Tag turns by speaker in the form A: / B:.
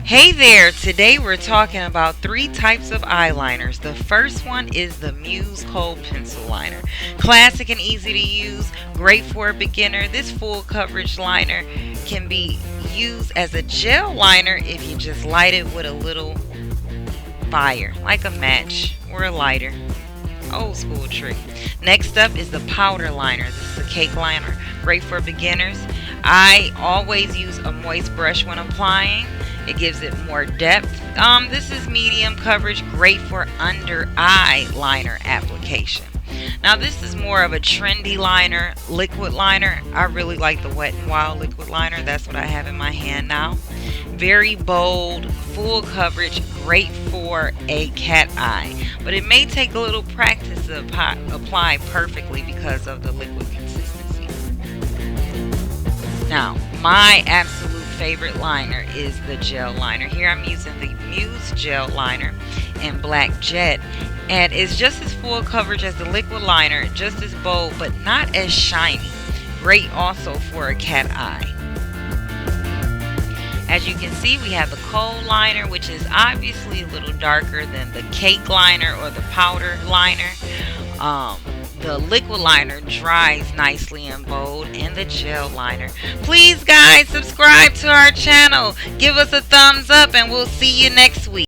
A: Hey there! Today we're talking about three types of eyeliners. The first one is the Muse Kohl pencil liner. Classic and easy to use, great for a beginner. This full coverage liner can be used as a gel liner if you just light it with a little fire, like a match or a lighter. Old school trick. Next up is the powder liner. This is a cake liner, great for beginners. I always use a moist brush when applying. It gives it more depth. This is medium coverage, great for under eye liner application. Now this is more of a trendy liner, liquid liner. I really like the Wet n Wild liquid liner. That's what I have in my hand now. Very bold, full coverage, great for a cat eye. But it may take a little practice to apply perfectly because of the liquid consistency. Now, my absolute favorite liner is the gel liner. Here I'm using the Muse Gel Liner in Black Jet. And it's just as full coverage as the liquid liner, just as bold, but not as shiny. Great also for a cat eye. As you can see, we have the Kohl liner, which is obviously a little darker than the cake liner or the powder liner. The liquid liner dries nicely and bold, and the gel liner. Please, guys, subscribe to our channel. Give us a thumbs up, and we'll see you next week.